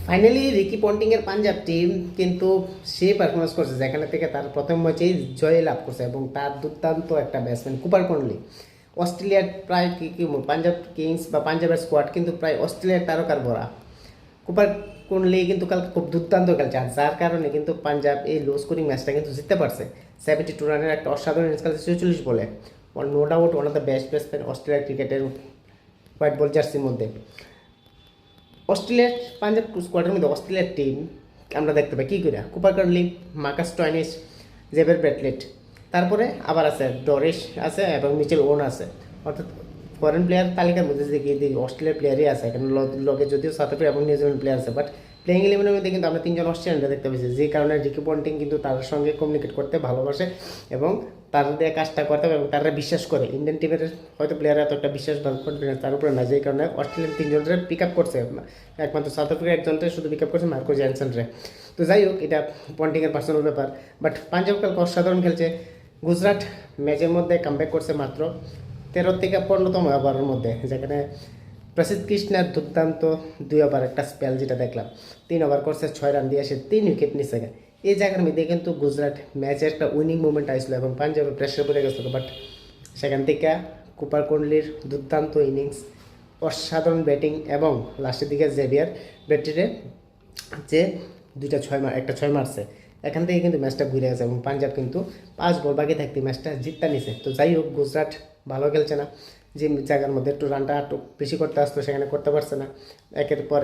Finally Ricky পন্টিংয়ের Punjab team কিন্তু সে performance করছে যেখানে থেকে তার প্রথম ম্যাচেই জয় লাভ করছে এবং তার দুর্দান্ত একটা ব্যাটসম্যান কুপার কর্নলি অস্ট্রেলিয়ার প্রায় কি পাঞ্জাব কিংস বা পাঞ্জাবের স্কোয়াড কিন্তু প্রায় অস্ট্রেলিয়ার তারকার ভরা। কুপার কর্নলি কিন্তু কালকে খুব দুর্দান্ত খেলছে আর যার কারণে কিন্তু পাঞ্জাব এই লো স্কোরিং ম্যাচটা কিন্তু জিততে পারছে। 72 রানের একটা অসাধারণ ইনিংস খেলছে 46 বলে। No doubt one of the best batsman অস্ট্রেলিয়ার ক্রিকেটের হোয়াইট বল জার্সির মধ্যে। অস্ট্রেলিয়ার পাঞ্জাব স্কোয়াডের মধ্যে অস্ট্রেলিয়ার টিম আমরা দেখতে পাই কী করে কুপার কার্লি, মার্কাস স্টয়নিস, জেবের ব্রেটলেট, তারপরে আবার আছে ডরিস আছে এবং মিচেল ওন আছে। অর্থাৎ ফরেন প্লেয়ার তালিকার মধ্যে দেখি অস্ট্রেলিয়ার প্লেয়ারই আছে, এখানে লগে যদিও সাউথ আফ্রিকা এবং নিউজিল্যান্ড প্লেয়ার আছে, বাট প্লেইং ইলেভেনের মধ্যে কিন্তু আমরা তিনজন অস্ট্রেলিয়ানরা দেখতে পেয়েছি, যে কারণে রিকি পন্টিং কিন্তু তার সঙ্গে কমিউনিকেট করতে ভালোবাসে এবং তার দিয়ে কাজটা করতে হবে এবং তারা বিশ্বাস করে। ইন্ডিয়ান টিমের হয়তো প্লেয়ার এতটা বিশ্বাস বা কনফিডেন্স তার উপরে না, যেই কারণে অস্ট্রেলিয়ান তিনজনের পিক আপ করছে, একমাত্র সাউথ আফ্রিকার একজনকে শুধু পিক আপ করছে মার্কো জ্যানসনরে। তো যাই হোক, এটা পন্টিংয়ের পার্সোনাল ব্যাপার, বাট পাঞ্জাব কালকে অসাধারণ খেলছে। গুজরাট ম্যাচের মধ্যে কামব্যাক করছে মাত্র 13 থেকে 15তম ওভারের মধ্যে, যেখানে প্রসিদ্ধ কৃষ্ণার দুর্দান্ত 2 ওভার একটা স্পেল যেটা দেখলাম, 3 ওভার করছে 6 রান দিয়ে এসে 3 উইকেট নিচ্ছে। এই জায়গার মধ্যে কিন্তু গুজরাট ম্যাচে একটা উইনিং মুভমেন্ট আসলো এবং পাঞ্জাবে প্রেশার পড়ে গেছিলো, বাট সেখান থেকে কুপার কোহলির দুর্দান্ত ইনিংস, অসাধারণ ব্যাটিং এবং লাস্টের দিকে জেভিয়ার ব্যাটারে যে একটা ছয় মারছে, এখান থেকে কিন্তু ম্যাচটা ঘুরে গেছে এবং পাঞ্জাব কিন্তু 5 বল বাকি থাকতে ম্যাচটা জিততে নিছে। তো যাই হোক, গুজরাট ভালো খেলছে না, যে জায়গার মধ্যে একটু রানটা একটু বেশি করতে আসতো সেখানে করতে পারছে না, একের পরে